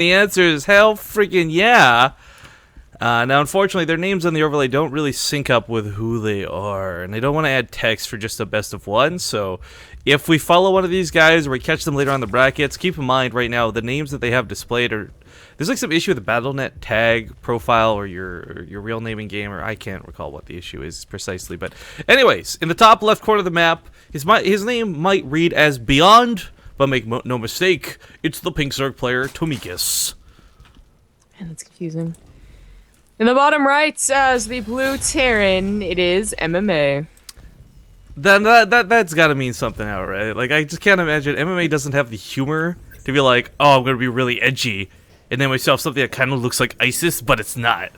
The answer is hell freaking yeah. Now, unfortunately, their names on the overlay don't really sync up with who they are, and they don't want to add text for just a best of one, so if we follow one of these guys or we catch them later on the brackets, keep in mind right now the names that they have displayed are... There's like some issue with the BattleNet tag profile or your real name in game, or I can't recall what the issue is precisely, but anyways, in the top left corner of the map, his name might read as Beyond, but make no mistake, it's the Pink Zerg player, Tomikas. Man, that's confusing. In the bottom right, as the blue Terran, it is MMA. Then that's got to mean something out, right? Like, I just can't imagine MMA doesn't have the humor to be like, oh, I'm going to be really edgy, and then myself something that kind of looks like ISIS, but it's not.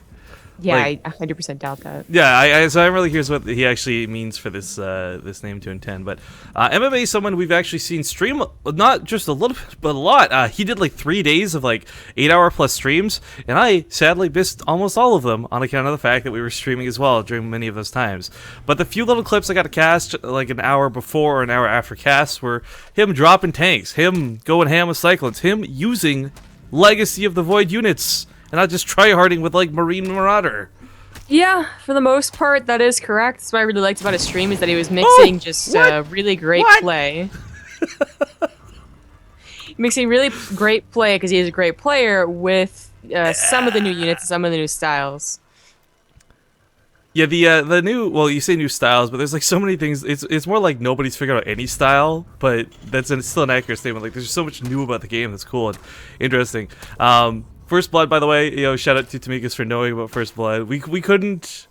Yeah, Like, I 100% doubt that. Yeah, so I'm really curious what he actually means for this this name to intend. But MMA is someone we've actually seen stream, not just a little bit, but a lot. He did like 3 days of like 8-hour plus streams, and I sadly missed almost all of them on account of the fact that we were streaming as well during many of those times. But the few little clips I got to cast like an hour before or an hour after cast were him dropping tanks, him going ham with cyclones, him using Legacy of the Void units, and not just tryharding with like Marine Marauder. Yeah, for the most part, that is correct. That's what I really liked about his stream, is that he was mixing really great play. Mixing really great play, because he is a great player, with some of the new units and some of the new styles. Yeah, the new, well, you say new styles, but there's like so many things. It's more like nobody's figured out any style, but it's still an accurate statement. Like, there's so much new about the game that's cool and interesting. First Blood, by the way, shout out to Tomikas for knowing about First Blood. We couldn't...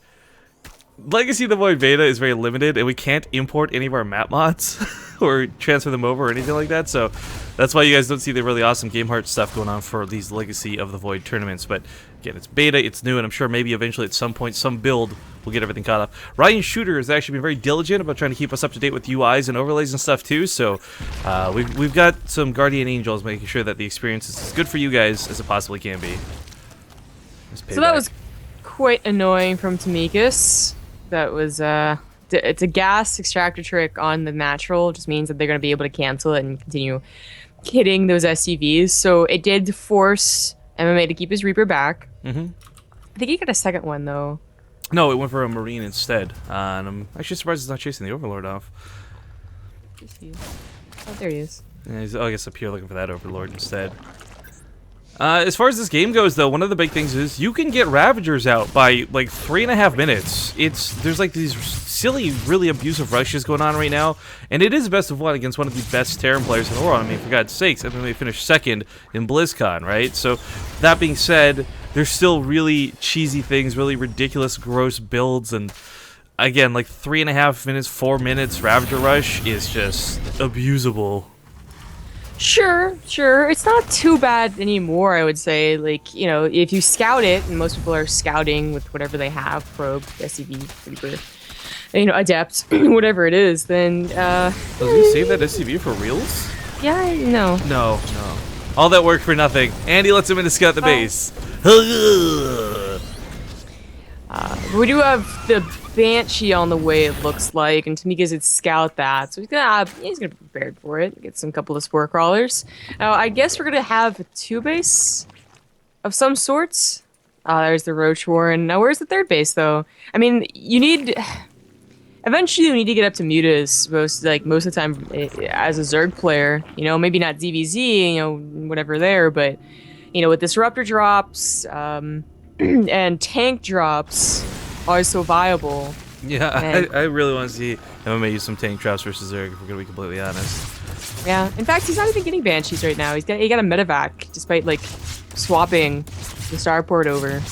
Legacy of the Void Beta is very limited, and we can't import any of our map mods or transfer them over or anything like that, so that's why you guys don't see the really awesome Game Heart stuff going on for these Legacy of the Void tournaments. But again, it's beta, it's new, and I'm sure maybe eventually at some point, some build will get everything caught up. Ryan Shooter has actually been very diligent about trying to keep us up to date with UIs and overlays and stuff too, so we've got some Guardian Angels making sure that the experience is as good for you guys as it possibly can be. So that was quite annoying from Tomikas. That was, it's a gas extractor trick on the natural, just means that they're going to be able to cancel it and continue hitting those SCVs. So it did force MMA to keep his Reaper back. I think he got a second one, though. No, it went for a Marine instead. And I'm actually surprised it's not chasing the Overlord off. Oh, there he is. Yeah, he's, I guess, up here looking for that Overlord instead. As far as this game goes, though, one of the big things is you can get Ravagers out by like 3.5 minutes. There's like these silly, really abusive rushes going on right now, and it is best of one against one of the best Terran players in the world. I mean, for God's sakes, MMA finished second in BlizzCon, right? So, that being said, there's still really cheesy things, really ridiculous, gross builds, and again, like 3.5 minutes, 4 minutes Ravager rush is just abusable. Sure. It's not too bad anymore, I would say. Like, if you scout it, and most people are scouting with whatever they have, probe, SCV, Reaper, adept, whatever it is, then, Does he save that SCV for reals? Yeah, no. No. All that work for nothing. Andy lets him in to scout the base. We do have the Banshee on the way, it looks like, and Tomikas did scout that, so he's gonna be prepared for it. Get some couple of Spore Crawlers. Now, I guess we're gonna have a 2-base of some sorts. There's the Roach Warren. Now, where's the 3rd base, though? I mean, eventually you need to get up to mutas most of the time as a Zerg player. Maybe not DBZ, whatever there, but, with Disruptor drops, and tank drops are so viable. Yeah, I really want to see MMA use some tank drops versus Zerg, if we're going to be completely honest. Yeah, in fact, he's not even getting Banshees right now. He got a medevac, despite, like, swapping the starport over.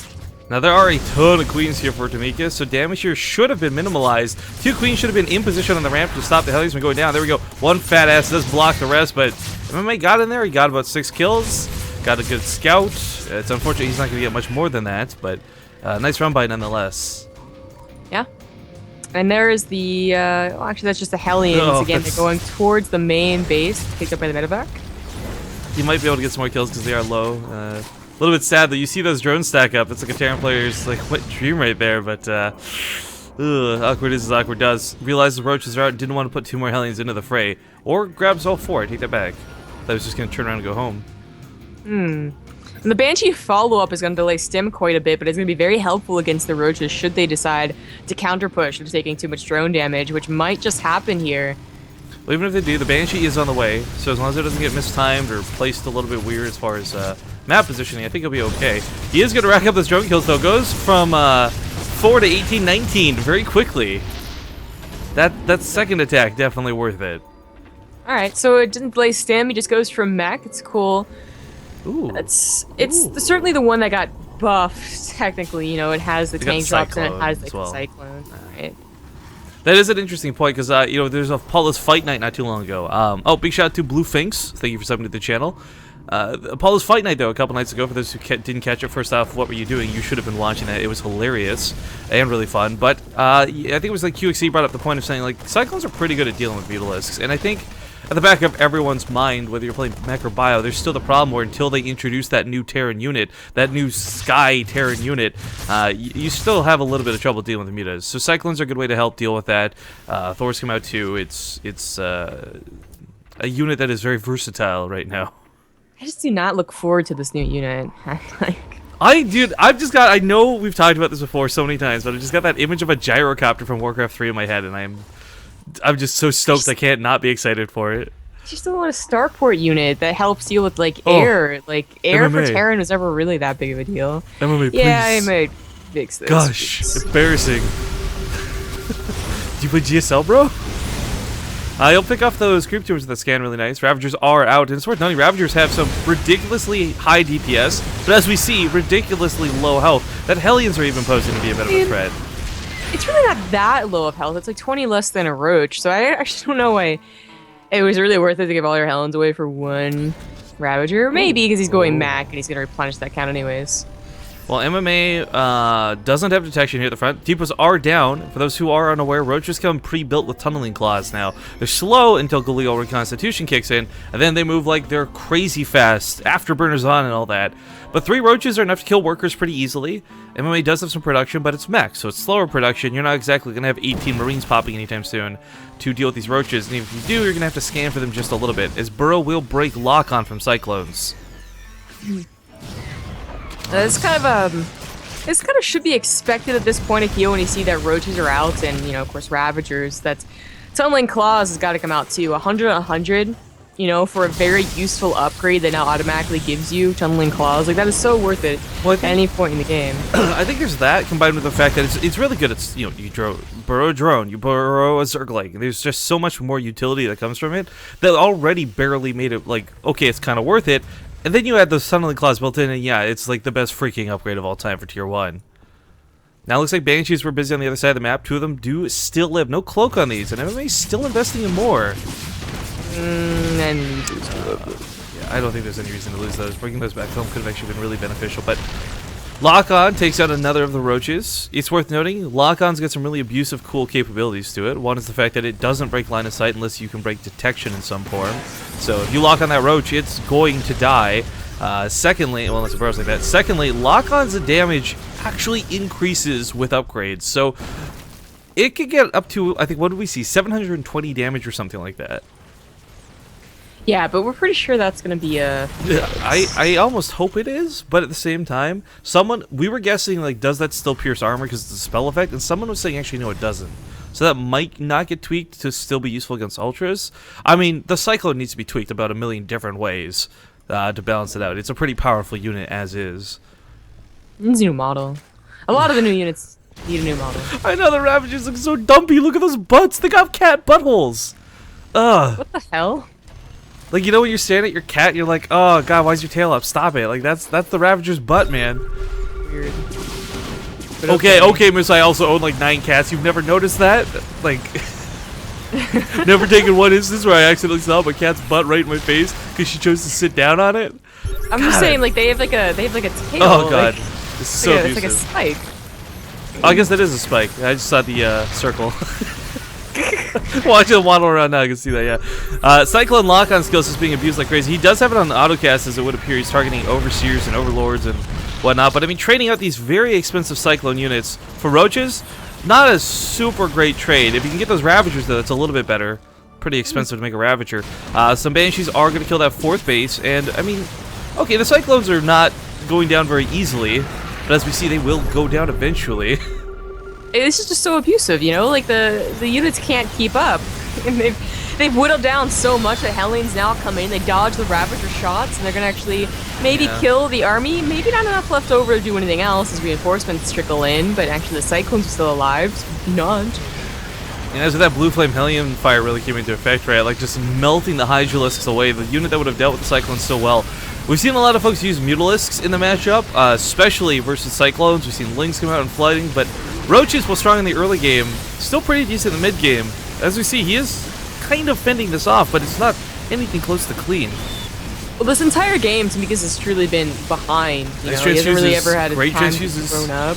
Now, there are a ton of Queens here for Tomikas, so damage here should have been minimalized. 2 Queens should have been in position on the ramp to stop the Hellies from going down. There we go. One fat ass does block the rest, but MMA got in there. He got about 6 kills. Got a good scout. It's unfortunate he's not going to get much more than that, but nice run by nonetheless. Yeah. And there is the, actually that's just the Hellions. Again, they're going towards the main base, picked up by the medevac. He might be able to get some more kills because they are low. A little bit sad, though. You see those drones stack up. It's like a Terran player's like wet dream right there, but awkward is as awkward does. Realized the Roaches are out and didn't want to put 2 more Hellions into the fray. Or grabs all 4. Take that back. I was just going to turn around and go home. And the Banshee follow-up is going to delay Stim quite a bit, but it's going to be very helpful against the Roaches should they decide to counter-push into taking too much drone damage, which might just happen here. Well, even if they do, the Banshee is on the way, so as long as it doesn't get mistimed or placed a little bit weird as far as map positioning, I think he'll be okay. He is going to rack up those drone kills, though. Goes from 4 to 18, 19 very quickly. That second attack, definitely worth it. Alright, so it didn't delay Stim, he just goes from mech, it's cool. Ooh. It's certainly the one that got buffed, technically, you know, it has the tank drops and it has like, the Cyclone. Alright. That is an interesting point, because, you know, there's a Apollo's Fight Night not too long ago. Oh, big shout out to Blue Finks. Thank you for subbing to the channel. Apollo's Fight Night, though, a couple nights ago, for those who didn't catch it, first off, what were you doing? You should have been watching that. It was hilarious and really fun. But I think it was like QXC brought up the point of saying, like, Cyclones are pretty good at dealing with Mutalisks. And I think at the back of everyone's mind, whether you're playing Mech or Bio, there's still the problem where until they introduce that new Terran unit, that new Sky Terran unit, you still have a little bit of trouble dealing with the mutas. So Cyclones are a good way to help deal with that. Thor's come out too. It's a unit that is very versatile right now. I just do not look forward to this new unit. I know we've talked about this before so many times, but I just got that image of a gyrocopter from Warcraft 3 in my head, and I'm just so stoked I can't not be excited for it. I just don't want a starport unit that helps deal with like air. Like air MMA. for Terran was never really that big of a deal. MMA, yeah, I please. might fix this. Gosh, embarrassing. Do you play GSL, bro? You'll pick off those creep tumors that scan really nice. Ravagers are out, and it's worth noting Ravagers have some ridiculously high DPS, but as we see, ridiculously low health. That Hellions are even posing to be a bit of a threat. It's really not that low of health. It's like 20 less than a Roach, so I actually don't know why it was really worth it to give all your Hellions away for one Ravager. Maybe because he's going Mac and he's going to replenish that count anyways. Well, MMA doesn't have detection here at the front. Depots are down. For those who are unaware, Roaches come pre-built with tunneling claws now. They're slow until Galil Reconstitution kicks in, and then they move like they're crazy fast, afterburners on and all that. But 3 Roaches are enough to kill workers pretty easily. MMA does have some production, but it's mech, so it's slower production. You're not exactly going to have 18 Marines popping anytime soon to deal with these Roaches, and if you do, you're going to have to scan for them just a little bit, as Burrow will break lock-on from Cyclones. This kind of should be expected at this point of heal when you see that Roaches are out and, you know, of course, Ravagers. That's Tunneling Claws has got to come out too. 100 on 100, you know, for a very useful upgrade that now automatically gives you Tunneling Claws. Like, that is so worth it at any point in the game. I think there's that combined with the fact that it's really good. It's, you know, you burrow a drone, you burrow a Zergling. There's just so much more utility that comes from it that already barely made it, like, okay, it's kind of worth it. And then you add those Tunneling Claws built in, and yeah, it's like the best freaking upgrade of all time for Tier 1. Now it looks like Banshees were busy on the other side of the map. 2 of them do still live. No cloak on these, and MMA's still investing in more. Yeah, I don't think there's any reason to lose those. Bringing those back home could have actually been really beneficial, but Lock-On takes out another of the Roaches. It's worth noting, Lock-On's got some really abusive, cool capabilities to it. One is the fact that it doesn't break line of sight unless you can break detection in some form. So if you lock on that Roach, it's going to die. Secondly, well, unless it burrows like that. Secondly, Lock-On's damage actually increases with upgrades. So it could get up to, I think, what did we see? 720 damage or something like that. Yeah, but we're pretty sure that's going to be a... I almost hope it is, but at the same time, we were guessing, like, does that still pierce armor because it's a spell effect? And someone was saying, actually, no, it doesn't. So that might not get tweaked to still be useful against Ultras. I mean, the Cyclone needs to be tweaked about a million different ways to balance it out. It's a pretty powerful unit as is. It's a new model. A lot of the new units need a new model. I know, the Ravagers look so dumpy. Look at those butts. They got cat buttholes. Ugh. What the hell? Like, you know when you're staring at your cat and you're like, oh god, why's your tail up? Stop it. Like, that's the Ravager's butt, man. Weird. But okay, Miss, I also own like 9 cats. You've never noticed that? Like, never taken one instance where I accidentally saw my cat's butt right in my face because she chose to sit down on it? I'm just saying, like, they have like a tail. Oh god. Like, This is so abusive. it's like a spike. Oh, I guess that is a spike. I just saw the circle. Watching him waddle around now, I can see that, yeah. Cyclone lock-on skills is being abused like crazy. He does have it on the autocast, as it would appear. He's targeting Overseers and Overlords and whatnot. But, I mean, trading out these very expensive Cyclone units for Roaches, not a super great trade. If you can get those Ravagers, though, that's a little bit better. Pretty expensive to make a Ravager. Some Banshees are going to kill that 4th base. And, I mean, okay, the Cyclones are not going down very easily, but as we see, they will go down eventually. This is just so abusive, you know? Like, the units can't keep up. And they've whittled down so much that Hellion's now come in, they dodge the Ravager shots, and they're gonna actually maybe kill the army. Maybe not enough left over to do anything else as reinforcements trickle in, but actually the Cyclones are still alive, so not. And as that Blue Flame Hellion fire really came into effect, right? Like, just melting the Hydralisks away, the unit that would have dealt with the Cyclones so well. We've seen a lot of folks use Mutalisks in the matchup, especially versus Cyclones. We've seen Lings come out and flooding, but Roaches, while strong in the early game, still pretty decent in the mid game. As we see, he is kind of fending this off, but it's not anything close to clean. Well, this entire game, Tamika's has truly been behind. You know, he hasn't really ever had a time to be grown up.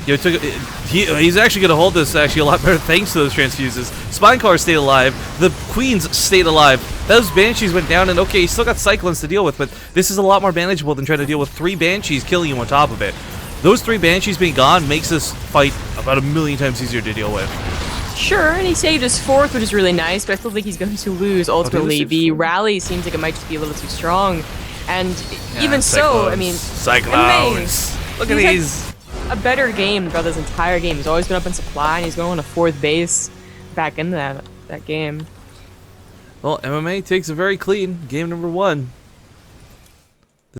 You know, he's actually going to hold this actually a lot better thanks to those transfuses. Spinecar stayed alive. The Queens stayed alive. Those Banshees went down, and okay, he's still got Cyclones to deal with, but this is a lot more manageable than trying to deal with 3 Banshees killing you on top of it. Those 3 Banshees being gone makes this fight about 1,000,000 times easier to deal with. Sure, and he saved his 4th, which is really nice, but I still think he's going to lose ultimately. The rally seems like it might just be a little too strong, and even so, I mean, Cyclones. Look at these. A better game throughout this entire game. He's always been up in supply, and he's going on a 4th base back into that game. Well, MMA takes a very clean game number 1.